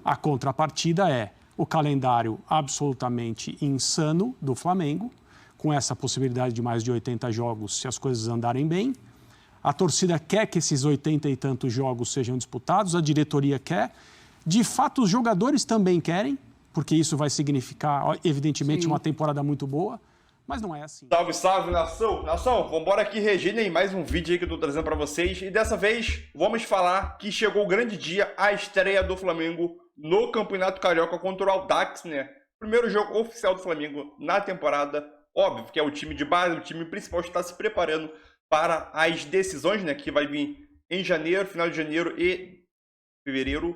A contrapartida é o calendário absolutamente insano do Flamengo, com essa possibilidade de mais de 80 jogos se as coisas andarem bem. A torcida quer que esses 80 e tantos jogos sejam disputados, a diretoria quer. De fato, os jogadores também querem, porque isso vai significar, evidentemente, uma temporada muito boa, mas não é assim. Salve, salve, nação! Nação, vambora aqui, Regina, em mais um vídeo aí que eu tô trazendo pra vocês. E dessa vez, vamos falar que chegou o grande dia, a estreia do Flamengo no Campeonato Carioca contra o Audax, né? Primeiro jogo oficial do Flamengo na temporada. Óbvio que é o time de base, o time principal está se preparando para as decisões, né? Que vai vir em janeiro, final de janeiro e fevereiro.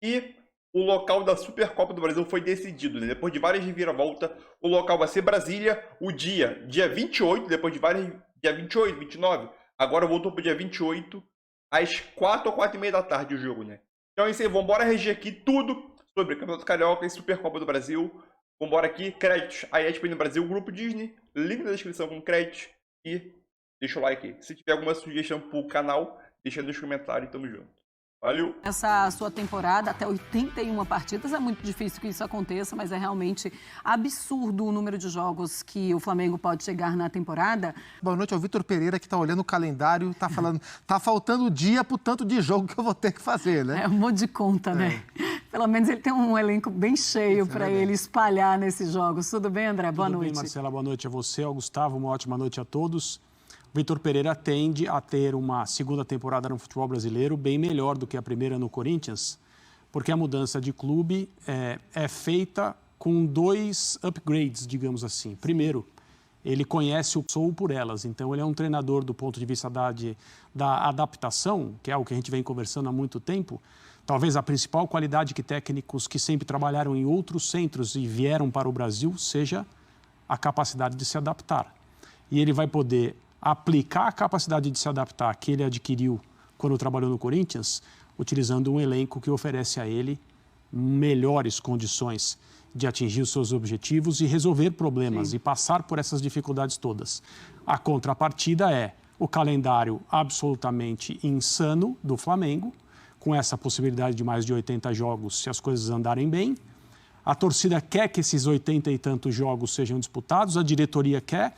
E o local da Supercopa do Brasil foi decidido, né? Depois de várias reviravoltas, o local vai ser Brasília, o dia 28, depois de várias, dia 28, 29, agora voltou para o dia 28, às 4 ou 4h30 da tarde o jogo, né? Então é isso aí, vambora reger aqui tudo sobre Campeonato Carioca e Supercopa do Brasil. Vambora aqui, créditos a ESPN no Brasil, Grupo Disney, link na descrição com créditos e deixa o like aí. Se tiver alguma sugestão pro canal, deixa nos comentários e tamo junto. Valeu! Essa sua temporada, até 81 partidas, é muito difícil que isso aconteça, mas é realmente absurdo o número de jogos que o Flamengo pode chegar na temporada. Boa noite ao Vitor Pereira, que está olhando o calendário, está falando, tá faltando dia pro tanto de jogo que eu vou ter que fazer, né? É um monte de conta, né? Pelo menos ele tem um elenco bem cheio para ele espalhar nesses jogos. Tudo bem, André? Boa noite. Tudo bem, Marcela. Boa noite a você, ao Gustavo. Uma ótima noite a todos. Vitor Pereira tende a ter uma segunda temporada no futebol brasileiro bem melhor do que a primeira no Corinthians, porque a mudança de clube é feita com dois upgrades, digamos assim. Primeiro, ele conhece o sou por elas, então ele é um treinador do ponto de vista da adaptação, que é o que a gente vem conversando há muito tempo. Talvez a principal qualidade que técnicos que sempre trabalharam em outros centros e vieram para o Brasil seja a capacidade de se adaptar. E ele vai poder aplicar a capacidade de se adaptar que ele adquiriu quando trabalhou no Corinthians, utilizando um elenco que oferece a ele melhores condições de atingir os seus objetivos e resolver problemas e passar por essas dificuldades todas. A contrapartida é o calendário absolutamente insano do Flamengo, com essa possibilidade de mais de 80 jogos se as coisas andarem bem. A torcida quer que esses 80 e tantos jogos sejam disputados, a diretoria quer.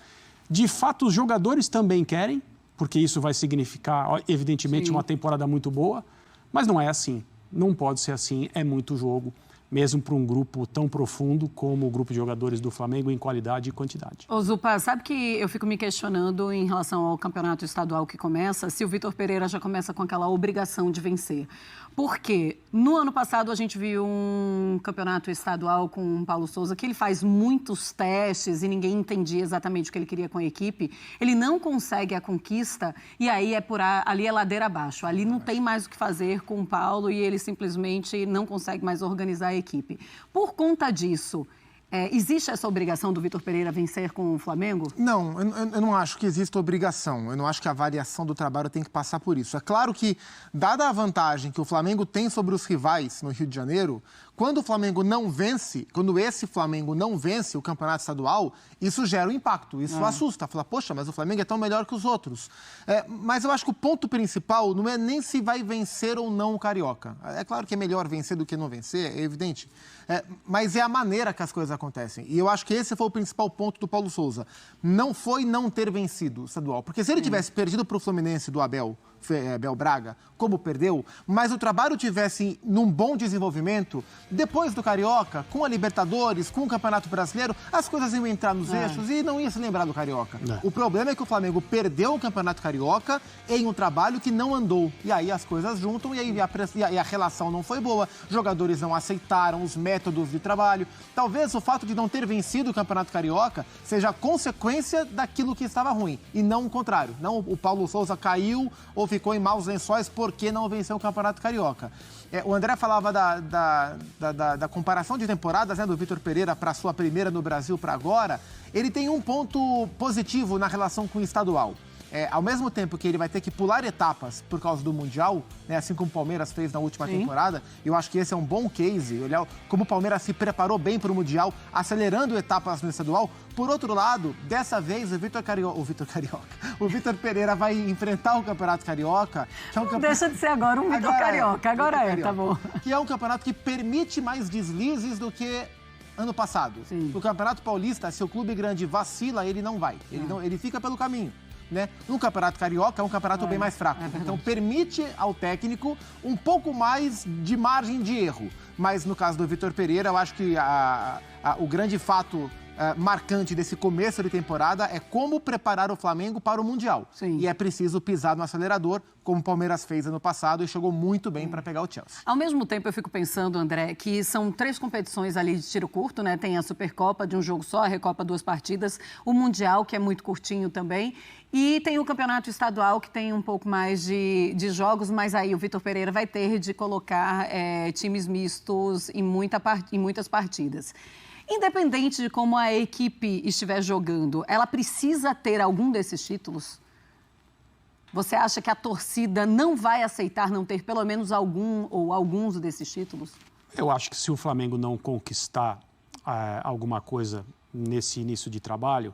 De fato, os jogadores também querem, porque isso vai significar, evidentemente, uma temporada muito boa, mas não é assim. Não pode ser assim, é muito jogo, mesmo para um grupo tão profundo como o grupo de jogadores do Flamengo em qualidade e quantidade. Ô Zupa, sabe que eu fico me questionando em relação ao campeonato estadual que começa, se o Vitor Pereira já começa com aquela obrigação de vencer. Porque no ano passado a gente viu um campeonato estadual com o Paulo Souza, que ele faz muitos testes e ninguém entendia exatamente o que ele queria com a equipe. Ele não consegue a conquista e aí ali é ladeira abaixo. Ali não tem mais o que fazer com o Paulo e ele simplesmente não consegue mais organizar a equipe. Por conta disso, existe essa obrigação do Vitor Pereira vencer com o Flamengo? Não, eu não acho que exista obrigação. Eu não acho que a avaliação do trabalho tem que passar por isso. É claro que, dada a vantagem que o Flamengo tem sobre os rivais no Rio de Janeiro, quando o Flamengo não vence, quando esse Flamengo não vence o campeonato estadual, isso gera um impacto, isso assusta. Fala, poxa, mas o Flamengo é tão melhor que os outros. Mas eu acho que o ponto principal não é nem se vai vencer ou não o Carioca. É claro que é melhor vencer do que não vencer, é evidente. Mas é a maneira que as coisas acontecem. E eu acho que esse foi o principal ponto do Paulo Souza. Não foi não ter vencido o estadual. Porque se ele tivesse perdido para o Fluminense do Abel Braga, como perdeu, mas o trabalho tivesse num bom desenvolvimento, depois do Carioca, com a Libertadores, com o Campeonato Brasileiro, as coisas iam entrar nos eixos e não ia se lembrar do Carioca. O problema é que o Flamengo perdeu o Campeonato Carioca em um trabalho que não andou. E aí as coisas juntam e aí a relação não foi boa, jogadores não aceitaram os métodos de trabalho. Talvez o fato de não ter vencido o Campeonato Carioca seja consequência daquilo que estava ruim, e não o contrário. Não o Paulo Souza caiu ou ficou em maus lençóis porque não venceu o Campeonato Carioca. O André falava da comparação de temporadas, né, do Vitor Pereira para a sua primeira no Brasil para agora. Ele tem um ponto positivo na relação com o estadual. ao mesmo tempo que ele vai ter que pular etapas por causa do Mundial, né, assim como o Palmeiras fez na última temporada, eu acho que esse é um bom case, olhar como o Palmeiras se preparou bem para o Mundial, acelerando etapas no estadual. Por outro lado, dessa vez, o Vitor Pereira vai enfrentar o Campeonato Carioca. Que é um Deixa de ser agora um Vitor Carioca, tá bom. Que é um campeonato que permite mais deslizes do que ano passado. Sim. No Campeonato Paulista, se o clube grande vacila, ele não vai. Ele fica pelo caminho. Né? No Campeonato Carioca é um campeonato bem mais fraco. Então permite ao técnico um pouco mais de margem de erro. Mas no caso do Vitor Pereira, eu acho que o grande fato marcante desse começo de temporada é como preparar o Flamengo para o Mundial. Sim. E é preciso pisar no acelerador, como o Palmeiras fez ano passado e chegou muito bem para pegar o Chelsea. Ao mesmo tempo, eu fico pensando, André, que são 3 competições ali de tiro curto, né? Tem a Supercopa de um jogo só, a Recopa 2 partidas, o Mundial, que é muito curtinho também, e tem o Campeonato Estadual, que tem um pouco mais de jogos, mas aí o Vitor Pereira vai ter de colocar times mistos em muitas partidas. Independente de como a equipe estiver jogando, ela precisa ter algum desses títulos? Você acha que a torcida não vai aceitar não ter pelo menos algum ou alguns desses títulos? Eu acho que se o Flamengo não conquistar alguma coisa nesse início de trabalho,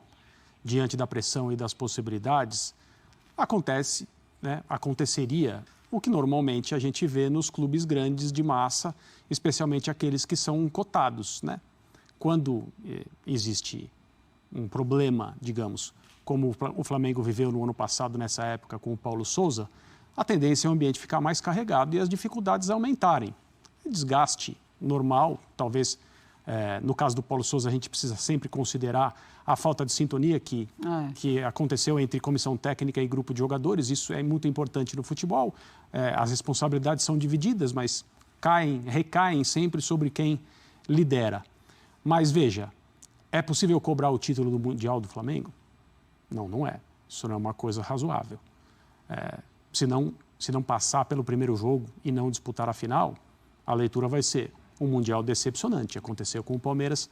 diante da pressão e das possibilidades, aconteceria o que normalmente a gente vê nos clubes grandes de massa, especialmente aqueles que são cotados, né? Quando existe um problema, digamos, como o Flamengo viveu no ano passado, nessa época, com o Paulo Sousa, a tendência é o ambiente ficar mais carregado e as dificuldades aumentarem. Desgaste normal, talvez, no caso do Paulo Sousa, a gente precisa sempre considerar a falta de sintonia que aconteceu entre comissão técnica e grupo de jogadores. Isso é muito importante no futebol. As responsabilidades são divididas, mas recaem sempre sobre quem lidera. Mas, veja, é possível cobrar o título do Mundial do Flamengo? Não, não é. Isso não é uma coisa razoável. Se não passar pelo primeiro jogo e não disputar a final, a leitura vai ser um Mundial decepcionante. Aconteceu com o Palmeiras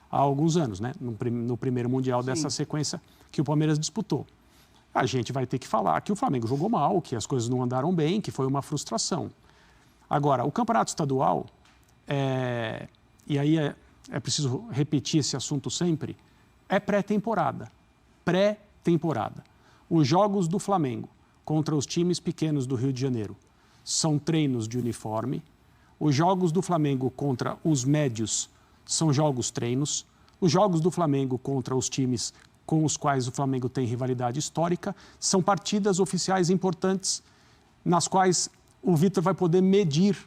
há alguns anos, né? No primeiro Mundial dessa sequência que o Palmeiras disputou. A gente vai ter que falar que o Flamengo jogou mal, que as coisas não andaram bem, que foi uma frustração. Agora, o Campeonato Estadual, e aí é preciso repetir esse assunto sempre, é pré-temporada. Pré-temporada. Os jogos do Flamengo contra os times pequenos do Rio de Janeiro são treinos de uniforme. Os jogos do Flamengo contra os médios são jogos-treinos. Os jogos do Flamengo contra os times com os quais o Flamengo tem rivalidade histórica são partidas oficiais importantes nas quais o Vitor vai poder medir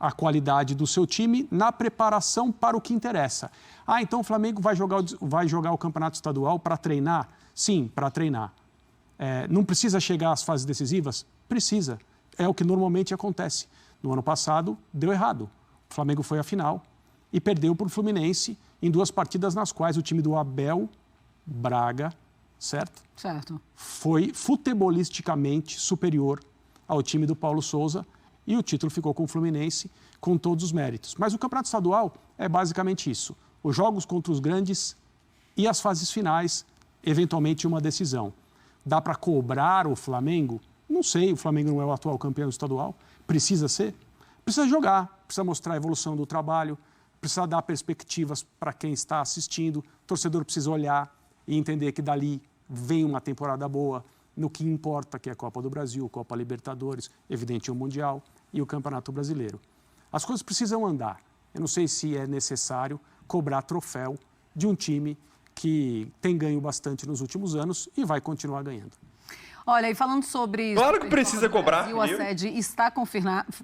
a qualidade do seu time na preparação para o que interessa. Então o Flamengo vai jogar o Campeonato Estadual para treinar? Sim, para treinar. Não precisa chegar às fases decisivas? Precisa. É o que normalmente acontece. No ano passado, deu errado. O Flamengo foi à final e perdeu para o Fluminense em 2 partidas nas quais o time do Abel Braga, certo? Certo. Foi futebolisticamente superior ao time do Paulo Sousa e o título ficou com o Fluminense com todos os méritos. Mas o Campeonato Estadual é basicamente isso. Os jogos contra os grandes e as fases finais, eventualmente uma decisão. Dá para cobrar o Flamengo? Não sei, o Flamengo não é o atual campeão estadual. Precisa ser? Precisa jogar, precisa mostrar a evolução do trabalho, precisa dar perspectivas para quem está assistindo. O torcedor precisa olhar e entender que dali vem uma temporada boa no que importa, que é a Copa do Brasil, Copa Libertadores, evidente o Mundial e o Campeonato Brasileiro. As coisas precisam andar. Eu não sei se é necessário cobrar troféu de um time que tem ganho bastante nos últimos anos e vai continuar ganhando. Olha, e falando sobre... Claro que precisa cobrar. Brasil, a sede está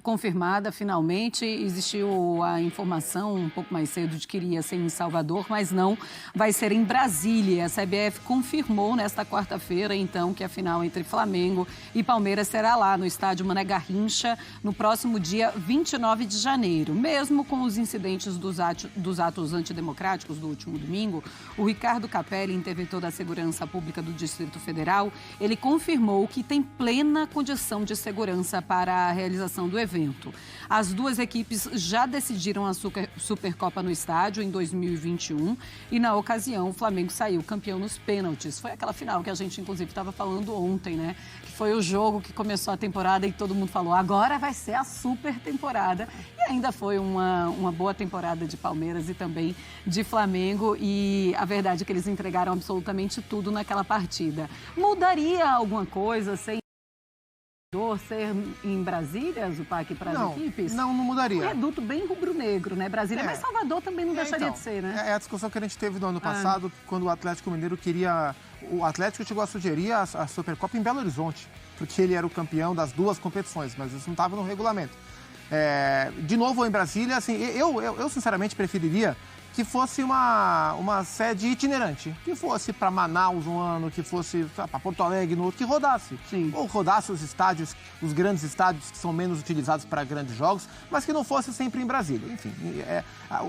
confirmada finalmente. Existiu a informação um pouco mais cedo de que iria ser em Salvador, mas não, vai ser em Brasília. A CBF confirmou nesta quarta-feira, então, que a final entre Flamengo e Palmeiras será lá no estádio Mané Garrincha, no próximo dia 29 de janeiro. Mesmo com os incidentes dos atos antidemocráticos do último domingo, o Ricardo Capelli, interventor da Segurança Pública do Distrito Federal, ele confirmou afirmou que tem plena condição de segurança para a realização do evento. As duas equipes já decidiram a Supercopa no estádio em 2021 e, na ocasião, o Flamengo saiu campeão nos pênaltis. Foi aquela final que a gente, inclusive, estava falando ontem, né? Que foi o jogo que começou a temporada e todo mundo falou, agora vai ser a super temporada. E ainda foi uma boa temporada de Palmeiras e também de Flamengo. E a verdade é que eles entregaram absolutamente tudo naquela partida. Mudaria alguma coisa sem ser em Brasília, Zupac, para as equipes? Não mudaria. Um reduto bem rubro-negro, né? Brasília, mas Salvador também não deixaria de ser, né? É a discussão que a gente teve no ano passado, quando o Atlético Mineiro queria... O Atlético chegou a sugerir a Supercopa em Belo Horizonte, porque ele era o campeão das duas competições, mas isso não estava no regulamento. De novo, em Brasília, assim, eu sinceramente preferiria que fosse uma sede itinerante, que fosse para Manaus um ano, que fosse para Porto Alegre no outro, que rodasse. Sim. Ou rodasse os estádios, os grandes estádios que são menos utilizados para grandes jogos, mas que não fosse sempre em Brasília. Enfim,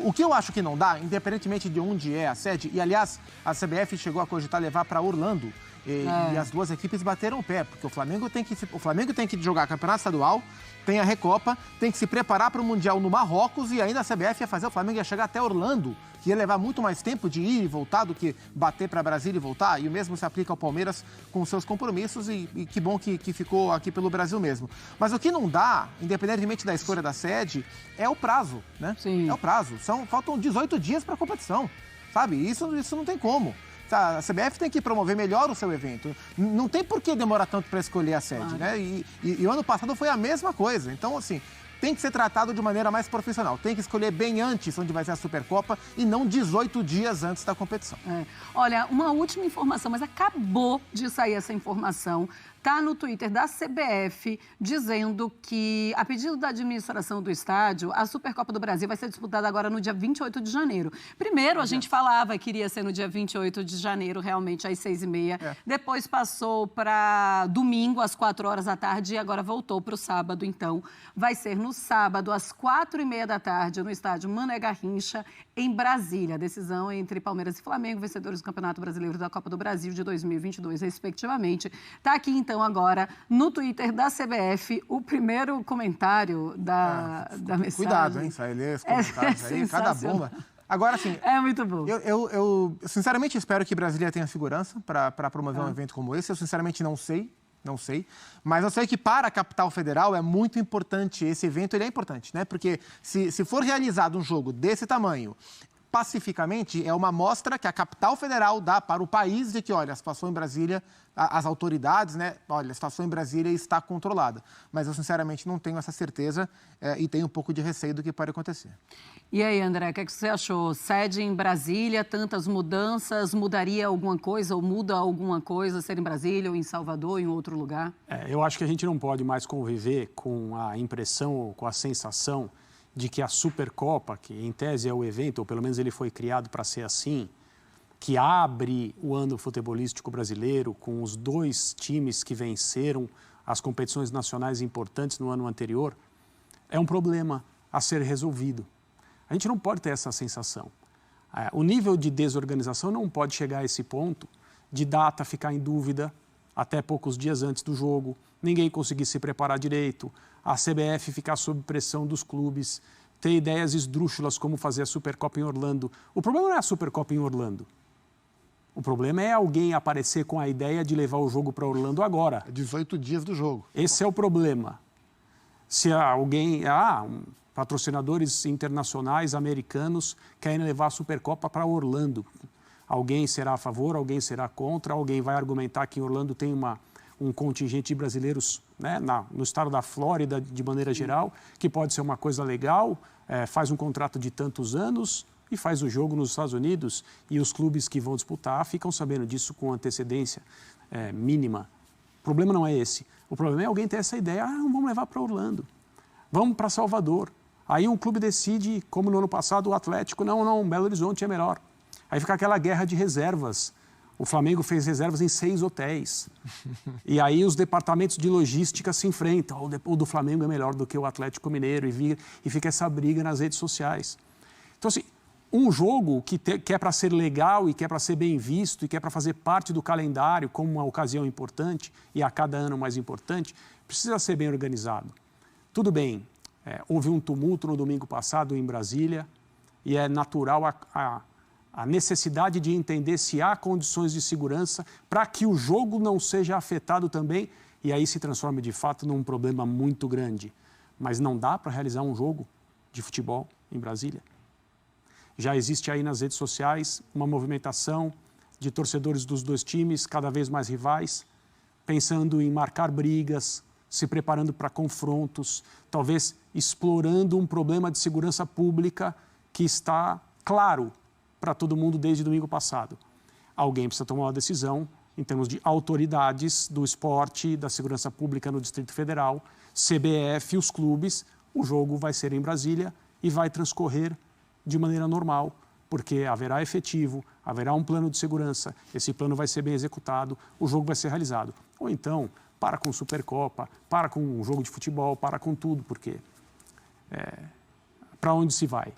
o que eu acho que não dá, independentemente de onde é a sede, e aliás, a CBF chegou a cogitar levar para Orlando, e as duas equipes bateram o pé, porque o Flamengo tem que jogar campeonato estadual, tem a Recopa, tem que se preparar para o Mundial no Marrocos e ainda a CBF ia fazer o Flamengo ia chegar até Orlando, que ia levar muito mais tempo de ir e voltar do que bater para Brasília e voltar. E o mesmo se aplica ao Palmeiras com os seus compromissos e que bom que ficou aqui pelo Brasil mesmo. Mas o que não dá, independentemente da escolha da sede, é o prazo, né? Sim. É o prazo. Faltam 18 dias para a competição, sabe? Isso não tem como. A CBF tem que promover melhor o seu evento. Não tem por que demorar tanto para escolher a sede, né? E o ano passado foi a mesma coisa. Então, assim, tem que ser tratado de maneira mais profissional. Tem que escolher bem antes onde vai ser a Supercopa e não 18 dias antes da competição. Olha, uma última informação, mas acabou de sair essa informação. Está no Twitter da CBF dizendo que, a pedido da administração do estádio, a Supercopa do Brasil vai ser disputada agora no dia 28 de janeiro. Primeiro, a gente falava que iria ser no dia 28 de janeiro, realmente, às 6h30. Depois passou para domingo, às 4 horas da tarde, e agora voltou para o sábado. Então, vai ser no sábado, às 4h30 da tarde, no estádio Mané Garrincha, em Brasília. A decisão entre Palmeiras e Flamengo, vencedores do Campeonato Brasileiro e da Copa do Brasil de 2022, respectivamente. Está aqui, então, agora, no Twitter da CBF, o primeiro comentário da mensagem. Cuidado, hein? Sai ler os comentários aí, cada bomba. Agora, assim... É muito bom. Eu sinceramente espero que Brasília tenha segurança para promover um evento como esse. Eu, sinceramente, não sei. Mas eu sei que para a capital federal é muito importante, esse evento ele é importante, né? Porque se for realizado um jogo desse tamanho, pacificamente, é uma mostra que a capital federal dá para o país de que, olha, a situação em Brasília, as autoridades, né? Olha, a situação em Brasília está controlada. Mas eu, sinceramente, não tenho essa certeza e tenho um pouco de receio do que pode acontecer. E aí, André, o que você achou? Sede em Brasília, tantas mudanças, mudaria alguma coisa ou muda alguma coisa ser em Brasília ou em Salvador ou em outro lugar? Eu acho que a gente não pode mais conviver com a impressão ou com a sensação de que a Supercopa, que em tese é o evento, ou pelo menos ele foi criado para ser assim, que abre o ano futebolístico brasileiro com os dois times que venceram as competições nacionais importantes no ano anterior, é um problema a ser resolvido. A gente não pode ter essa sensação. O nível de desorganização não pode chegar a esse ponto de data ficar em dúvida até poucos dias antes do jogo, ninguém conseguir se preparar direito, a CBF ficar sob pressão dos clubes, ter ideias esdrúxulas como fazer a Supercopa em Orlando. O problema não é a Supercopa em Orlando. O problema é alguém aparecer com a ideia de levar o jogo para Orlando agora. 18 dias do jogo. Esse é o problema. Se alguém... patrocinadores internacionais americanos querem levar a Supercopa para Orlando. Alguém será a favor, alguém será contra, alguém vai argumentar que em Orlando tem um contingente de brasileiros, né, no estado da Flórida, de maneira geral, que pode ser uma coisa legal, faz um contrato de tantos anos e faz o jogo nos Estados Unidos e os clubes que vão disputar ficam sabendo disso com antecedência mínima. O problema não é esse. O problema é alguém ter essa ideia, vamos levar para Orlando, vamos para Salvador. Aí um clube decide, como no ano passado, o Atlético, não, Belo Horizonte é melhor. Aí fica aquela guerra de reservas. O Flamengo fez reservas em 6 hotéis. E aí os departamentos de logística se enfrentam. O do Flamengo é melhor do que o Atlético Mineiro. E fica essa briga nas redes sociais. Então, assim, um jogo que é para ser legal e que é para ser bem visto e que é para fazer parte do calendário como uma ocasião importante e a cada ano mais importante, precisa ser bem organizado. Tudo bem, houve um tumulto no domingo passado em Brasília e é natural a necessidade de entender se há condições de segurança para que o jogo não seja afetado também e aí se transforme de fato num problema muito grande. Mas não dá para realizar um jogo de futebol em Brasília. Já existe aí nas redes sociais uma movimentação de torcedores dos dois times, cada vez mais rivais, pensando em marcar brigas, se preparando para confrontos, talvez explorando um problema de segurança pública que está claro para todo mundo desde domingo passado. Alguém precisa tomar uma decisão em termos de autoridades do esporte, da segurança pública no Distrito Federal, CBF e os clubes. O jogo vai ser em Brasília e vai transcorrer de maneira normal, porque haverá efetivo, haverá um plano de segurança, esse plano vai ser bem executado, o jogo vai ser realizado. Ou então, para com Supercopa, para com um jogo de futebol, para com tudo, porque para onde se vai?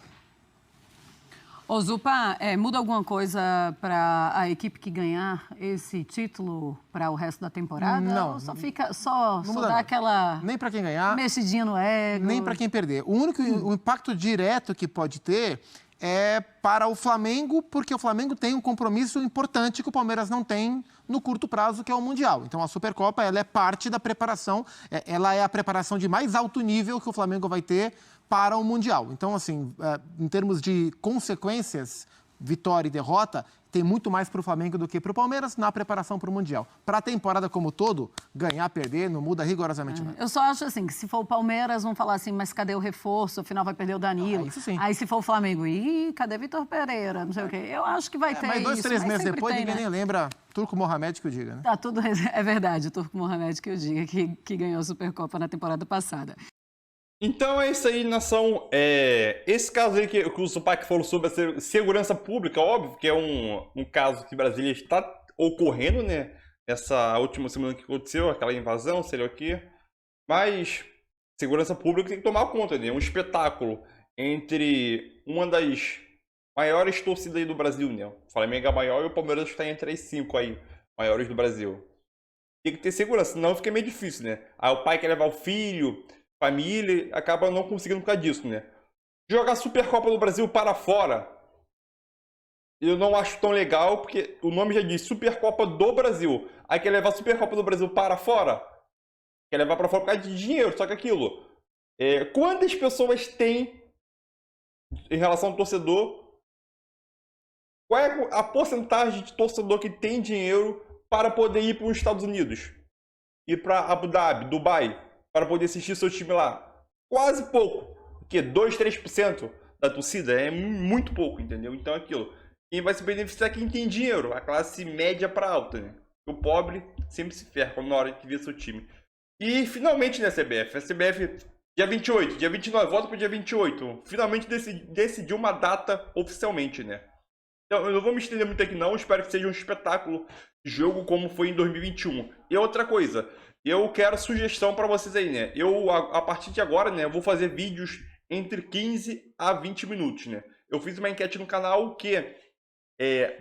Ô Zupa, muda alguma coisa para a equipe que ganhar esse título para o resto da temporada? Não. Ou só muda dá não. aquela Nem para quem ganhar, mexidinha no ego? nem para quem perder. O impacto direto que pode ter é para o Flamengo, porque o Flamengo tem um compromisso importante que o Palmeiras não tem no curto prazo, que é o Mundial. Então, a Supercopa ela é parte da preparação, ela é a preparação de mais alto nível que o Flamengo vai ter para o Mundial. Então, assim, em termos de consequências, vitória e derrota, tem muito mais para o Flamengo do que para o Palmeiras na preparação para o Mundial. Para a temporada como todo, ganhar, perder, não muda rigorosamente nada. Eu só acho assim, que se for o Palmeiras, vão falar assim, mas cadê o reforço? Afinal, vai perder o Danilo. Isso sim. Aí, se for o Flamengo, cadê Vitor Pereira? Não sei o quê. Eu acho que vai ter Mas 2, 3 meses depois, tem, ninguém né? nem lembra. Turco Mohamed que o diga, né? Tá tudo... É verdade, o Turco Mohamed que eu diga, que ganhou a Supercopa na temporada passada. Então é isso aí, nação. Esse caso aí que o Zupac falou sobre a segurança pública, óbvio que é um caso que Brasília está ocorrendo, né? Essa última semana que aconteceu, aquela invasão, sei lá o quê. Mas segurança pública tem que tomar conta, né? Um espetáculo entre uma das maiores torcidas aí do Brasil, né? O Flamengo é maior e o Palmeiras está entre as 5 aí, maiores do Brasil. Tem que ter segurança, senão fica meio difícil, né? Aí o pai quer levar o filho, família, acaba não conseguindo por causa disso, né? Jogar a Supercopa do Brasil para fora, eu não acho tão legal, porque o nome já diz Supercopa do Brasil. Aí quer levar a Supercopa do Brasil para fora, quer levar para fora por causa de dinheiro, só que aquilo. Quantas pessoas tem em relação ao torcedor? Qual é a porcentagem de torcedor que tem dinheiro para poder ir para os Estados Unidos? Ir para Abu Dhabi, Dubai, para poder assistir seu time lá? Quase pouco. Porque 2, 3% da torcida é muito pouco, entendeu? Então é aquilo. Quem vai se beneficiar é quem tem dinheiro, a classe média para alta, né? O pobre sempre se ferra na hora de ver seu time. E finalmente, né, CBF? A CBF, dia 28, dia 29, volta para o dia 28. Finalmente decidiu uma data oficialmente, né? Então, eu não vou me estender muito aqui não, espero que seja um espetáculo de jogo como foi em 2021. E outra coisa, eu quero sugestão para vocês aí, né? Eu, a partir de agora, né, eu vou fazer vídeos entre 15 a 20 minutos, né? Eu fiz uma enquete no canal que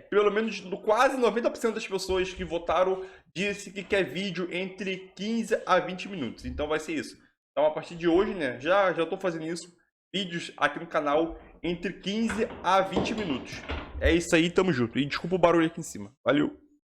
pelo menos quase 90% das pessoas que votaram disse que quer vídeo entre 15 a 20 minutos. Então vai ser isso. Então a partir de hoje, né, já estou fazendo isso, vídeos aqui no canal entre 15 a 20 minutos. É isso aí, tamo junto. E desculpa o barulho aqui em cima. Valeu!